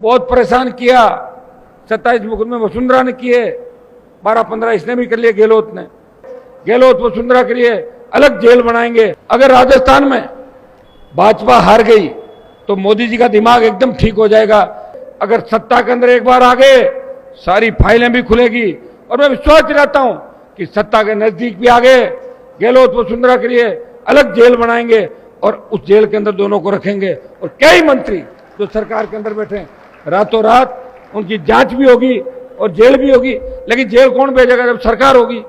बहुत परेशान किया। 27 मुकदमे वसुंधरा ने किए, 12-15 इसने भी कर लिए, गहलोत ने। गहलोत वसुंधरा के लिए अलग जेल बनाएंगे। अगर राजस्थान में भाजपा हार गई तो मोदी जी का दिमाग एकदम ठीक हो जाएगा। अगर सत्ता के अंदर एक बार आ गए, सारी फाइलें भी खुलेगी। और मैं विश्वास दिलाता हूं कि सत्ता के नजदीक भी आ गए, गहलोत वसुंधरा के लिए अलग जेल बनाएंगे और उस जेल के अंदर दोनों को रखेंगे। और कई मंत्री जो सरकार के अंदर बैठे हैं, रातों रात उनकी जांच भी होगी और जेल भी होगी। लेकिन जेल कौन भेजेगा जब सरकार होगी?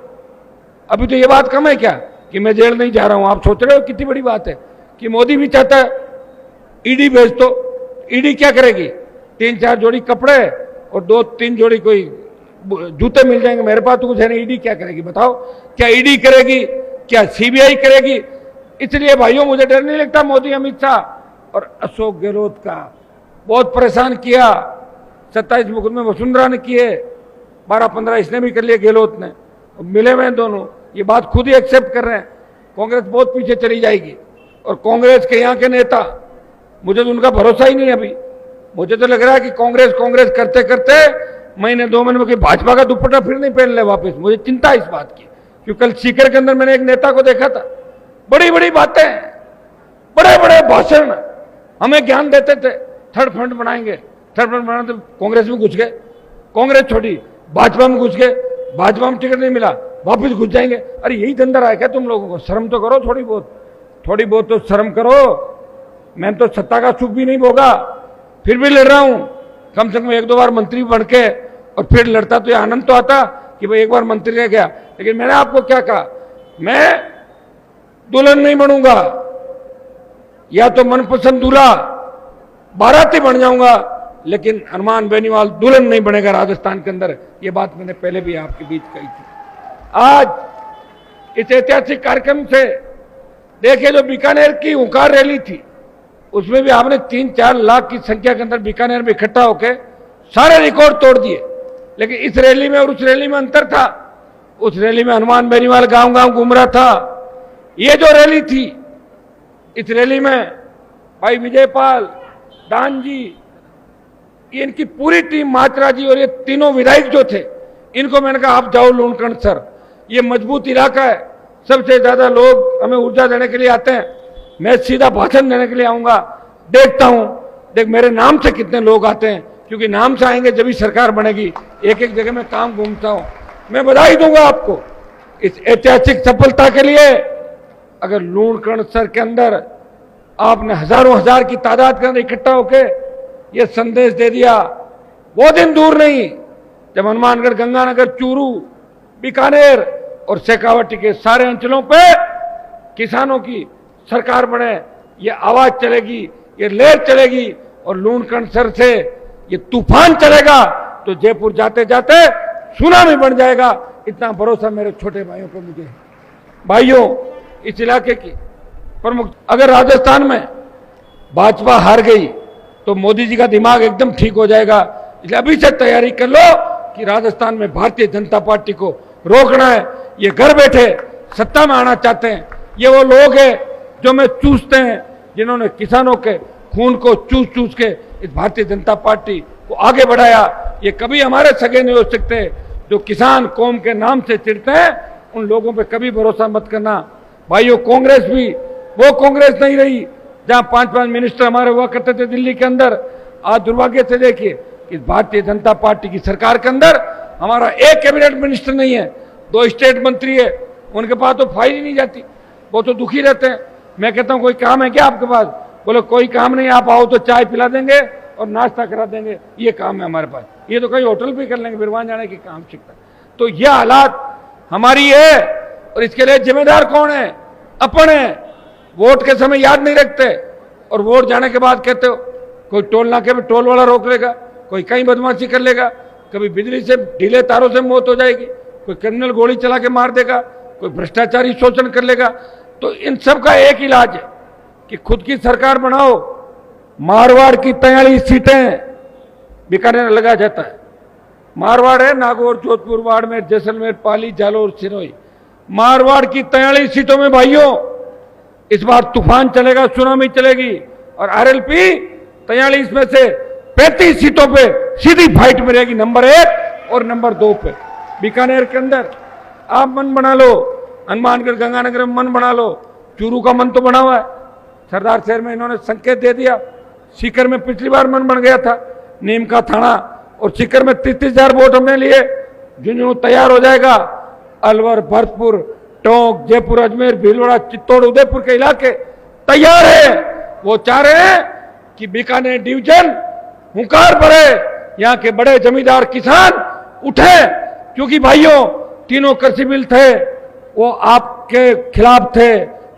अभी तो ये बात कम है क्या कि मैं जेल नहीं जा रहा हूं? आप सोच रहे हो कितनी बड़ी बात है कि मोदी भी चाहता है ईडी भेज दो। ईडी क्या करेगी? 3-4 जोड़ी कपड़े और 2-3 जोड़ी कोई जूते मिल जाएंगे। मेरे पास तो कुछ है नहीं, ईडी क्या करेगी बताओ? क्या ईडी करेगी? क्या सीबीआई करेगी? इसलिए भाइयों मुझे डर नहीं लगता मोदी, अमित शाह और अशोक गहलोत का। बहुत परेशान किया। 27 मुकदमे वसुंधरा ने किए, 12-15 इसने भी कर लिए, गहलोत ने। मिले हुए दोनों, ये बात खुद ही एक्सेप्ट कर रहे हैं। कांग्रेस बहुत पीछे चली जाएगी। और कांग्रेस के यहाँ के नेता, मुझे तो उनका भरोसा ही नहीं अभी। मुझे तो लग रहा है कि कांग्रेस करते करते महीने 2 महीने में कि भाजपा का दुपट्टा फिर नहीं पहन ले वापस। मुझे चिंता इस बात की, क्योंकि कल सीकर के अंदर मैंने एक नेता को देखा था, बड़ी बड़ी बातें, बड़े बड़े भाषण हमें ज्ञान देते थे। थर्ड फ्रंट बनाएंगे, थर्ड फ्रंट बनाने, तो कांग्रेस में घुस गए, कांग्रेस छोड़ी, भाजपा में घुस गए, भाजपा में टिकट नहीं मिला, वापस घुस जाएंगे। अरे यही धंधा रहा है क्या तुम लोगों को? शर्म तो करो, थोड़ी बहुत तो शर्म करो। मैं तो सत्ता का सुख भी नहीं भोगा, फिर भी लड़ रहा हूं। कम से कम 1-2 बार मंत्री बन के और फिर लड़ता तो ये आनंद तो आता कि भाई एक बार मंत्री रह गया। लेकिन मैंने आपको क्या कहा, मैं दुल्हन नहीं बनूंगा, या तो मनपसंद दूल्हा बाराती बन जाऊंगा, लेकिन हनुमान बेनीवाल दुल्हन नहीं बनेगा राजस्थान के अंदर। ये बात मैंने पहले भी आपके बीच कही थी। आज इस ऐतिहासिक कार्यक्रम से देखिए, जो बीकानेर की हुंकार रैली थी, उसमें भी आपने 3-4 लाख की संख्या के अंदर बीकानेर में इकट्ठा होकर सारे रिकॉर्ड तोड़ दिए। लेकिन इस रैली में और उस रैली में अंतर था। उस रैली में हनुमान बेनीवाल गांव गांव घूम रहा था। ये जो रैली थी, इस रैली में भाई विजयपाल, दान जी, ये इनकी पूरी टीम, मात्रा जी और ये तीनों विधायक जो थे, इनको मैंने कहा आप जाओ लूणकंड सर, ये मजबूत इलाका है, सबसे ज्यादा लोग हमें ऊर्जा देने के लिए आते हैं। मैं सीधा भाषण देने के लिए आऊंगा, देखता हूं, देख मेरे नाम से कितने लोग आते हैं, क्योंकि नाम से आएंगे जब भी सरकार बनेगी। एक एक जगह में काम घूमता हूं। मैं बधाई दूंगा आपको इस ऐतिहासिक सफलता के लिए। अगर लूणकंड सर के अंदर आपने हजारों हजार की तादाद के अंदर इकट्ठा होकर यह संदेश दे दिया, वो दिन दूर नहीं जब हनुमानगढ़, गंगानगर, चूरू, बीकानेर और शेखावाटी के सारे अंचलों पे किसानों की सरकार बने। ये आवाज चलेगी, ये लहर चलेगी और लूणकंड सर से ये तूफान चलेगा तो जयपुर जाते जाते सुनामी बन जाएगा। इतना भरोसा मेरे छोटे भाइयों को मुझे है। भाइयों, इस इलाके की प्रमुख, अगर राजस्थान में भाजपा हार गई तो मोदी जी का दिमाग एकदम ठीक हो जाएगा। इसलिए अभी से तैयारी कर लो कि राजस्थान में भारतीय जनता पार्टी को रोकना है। ये घर बैठे सत्ता में आना चाहते हैं, ये वो लोग हैं जो मैं चूसते हैं, जिन्होंने किसानों के खून को चूस के इस भारतीय जनता पार्टी को आगे बढ़ाया। ये कभी हमारे सगे नहीं हो सकते। जो किसान कौम के नाम से चिढ़ते हैं, उन लोगों पे कभी भरोसा मत करना। भाइयों, कांग्रेस भी वो कांग्रेस नहीं रही जहां 5-5 मिनिस्टर हमारे हुआ करते थे दिल्ली के अंदर। आज दुर्भाग्य से देखिए, इस भारतीय जनता पार्टी की सरकार के अंदर हमारा एक कैबिनेट मिनिस्टर नहीं है, 2 स्टेट मंत्री है, उनके पास तो फाइल ही नहीं जाती। वो तो दुखी रहते हैं। मैं कहता हूं कोई काम है क्या आपके पास? बोले कोई काम नहीं, आप आओ तो चाय पिला देंगे और नाश्ता करा देंगे, ये काम है हमारे पास। ये तो कहीं होटल भी कर लेंगे, फिर वहां जाने के काम सीखता। तो यह हालात हमारी है और इसके लिए जिम्मेदार कौन है? अपन है। वोट के समय याद नहीं रखते और वोट जाने के बाद कहते हो कोई टोल नाके में टोल वाला रोक लेगा, कोई कहीं बदमाशी कर लेगा, कभी बिजली से ढीले तारों से मौत हो जाएगी, कोई क्रिमिनल गोली चला के मार देगा, कोई भ्रष्टाचारी शोषण कर लेगा। तो इन सब का एक इलाज है कि खुद की सरकार बनाओ। मारवाड़ की 43 सीटें बीकानेर लगा जाता है। मारवाड़ है नागौर, जोधपुर, बाड़मेर, जैसलमेर, पाली, जालोर, सिरोही। मारवाड़ की 43 सीटों में भाइयों इस बार तूफान चलेगा, सुनामी चलेगी। और आरएलपी 43 में से 35 सीटों पे सीधी फाइट में रहेगी, नंबर 1 और नंबर 2 पे। बीकानेर के अंदर आप मन बना लो, हनुमानगढ़ गंगानगर में मन बना लो, चूरू का मन तो बना हुआ है, सरदार शहर में इन्होंने संकेत दे दिया, सीकर में पिछली बार मन बन गया था, नीम का थाना और सीकर में 33,000 वोट हमने लिए। झुंझुनू तैयार हो जाएगा, अलवर, भरतपुर, टोंक, जयपुर, अजमेर, भीलवाड़ा, चित्तौड़, उदयपुर के इलाके तैयार है। वो चाह रहे हैं कि बीकानेर डिवीजन हुंकार भरे, यहाँ के बड़े जमींदार किसान उठे, क्योंकि भाइयों तीनों कृषि बिल थे वो आपके खिलाफ थे,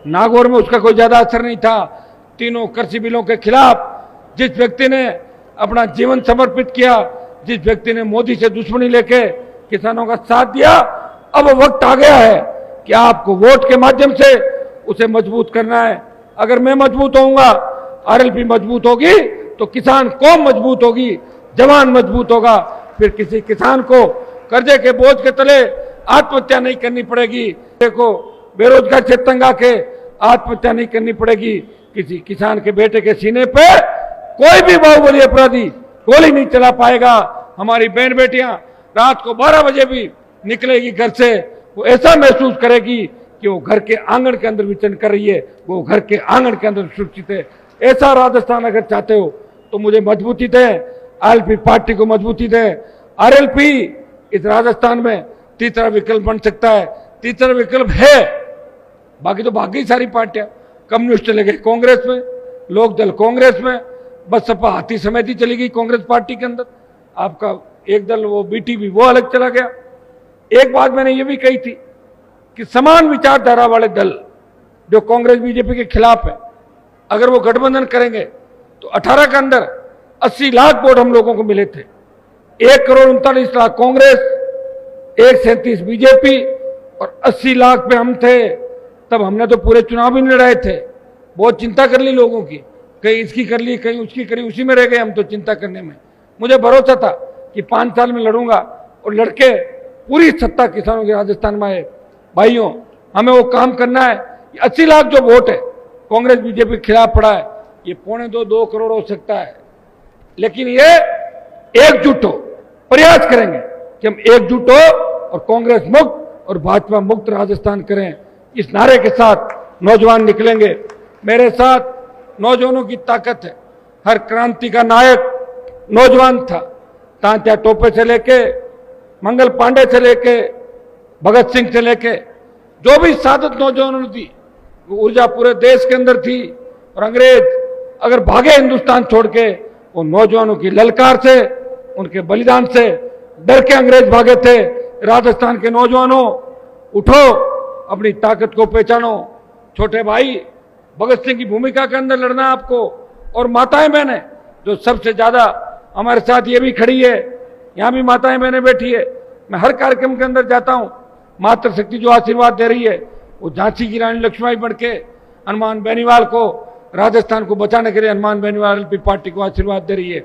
नागौर में उसका कोई ज्यादा असर नहीं था। तीनों कृषि बिलों के खिलाफ जिस व्यक्ति ने अपना जीवन समर्पित किया, जिस व्यक्ति ने मोदी से दुश्मनी लेके किसानों का साथ दिया, अब वक्त आ गया है कि आपको वोट के माध्यम से उसे मजबूत करना है। अगर मैं मजबूत होऊंगा, आरएलपी मजबूत होगी, तो किसान कौम मजबूत होगी, जवान मजबूत होगा, फिर किसी किसान को कर्जे के बोझ के तले आत्महत्या नहीं करनी पड़ेगी, देखो बेरोजगार से तंग आके आत्महत्या नहीं करनी पड़ेगी, किसी किसान के बेटे के सीने पे कोई भी बाहुबली अपराधी गोली नहीं चला पाएगा। हमारी बहन बेटियां रात को 12 बजे भी निकलेगी घर से, वो ऐसा महसूस करेगी कि वो घर के आंगन के अंदर विचरण कर रही है, वो घर के आंगन के अंदर सुरक्षित है। ऐसा राजस्थान अगर चाहते हो तो मुझे मजबूती दें, आरएलपी पार्टी को मजबूती दें। आरएलपी इस राजस्थान में तीसरा विकल्प बन सकता है, तीसरा विकल्प है। बाकी तो बाकी सारी पार्टियां, कम्युनिस्ट चले गए कांग्रेस में, लोकदल कांग्रेस में, बसपा हाथी समिति चली गई कांग्रेस पार्टी के अंदर, आपका एक दल वो बीटीपी वो अलग चला गया। एक बात मैंने ये भी कही थी कि समान विचारधारा वाले दल जो कांग्रेस बीजेपी के खिलाफ है, अगर वो गठबंधन करेंगे तो 18 के अंदर 80 लाख वोट हम लोगों को मिले थे। 1,39,00,000 कांग्रेस, 137 बीजेपी और 80 लाख पे हम थे। तब हमने तो पूरे चुनाव भी नहीं लड़ाए थे, बहुत चिंता कर ली लोगों की, कहीं इसकी कर ली कहीं उसकी करी, उसी में रह गए हम तो चिंता करने में। मुझे भरोसा था कि 5 साल में लड़ूंगा और लड़के पूरी सत्ता किसानों के राजस्थान में आए। भाइयों हमें वो काम करना है। 80 लाख जो वोट है कांग्रेस बीजेपी के खिलाफ पड़ा है, ये 2.25-2 करोड़ हो सकता है, लेकिन ये एकजुट हो, प्रयास करेंगे कि हम एकजुट हो और कांग्रेस मुक्त और भाजपा मुक्त राजस्थान करें। इस नारे के साथ नौजवान निकलेंगे, मेरे साथ नौजवानों की ताकत है। हर क्रांति का नायक नौजवान था, तांत्या टोपे से लेके मंगल पांडे से लेके भगत सिंह से लेके जो भी सादत नौजवानों ने दी, वो ऊर्जा पूरे देश के अंदर थी। और अंग्रेज अगर भागे हिंदुस्तान छोड़ के, वो नौजवानों की ललकार से, उनके बलिदान से डर के अंग्रेज भागे थे। राजस्थान के नौजवानों उठो, अपनी ताकत को पहचानो। छोटे भाई भगत सिंह की भूमिका के अंदर लड़ना आपको, और माताएं बहनें जो सबसे ज्यादा हमारे साथ ये भी खड़ी है, यहाँ भी माताएं बहनें बैठी है। मैं हर कार्यक्रम के अंदर जाता हूँ, मातृशक्ति जो आशीर्वाद दे रही है, वो झांसी की रानी लक्ष्मीबाई बन के हनुमान बेनीवाल को, राजस्थान को बचाने के लिए हनुमान बेनीवाल पार्टी को आशीर्वाद दे रही है।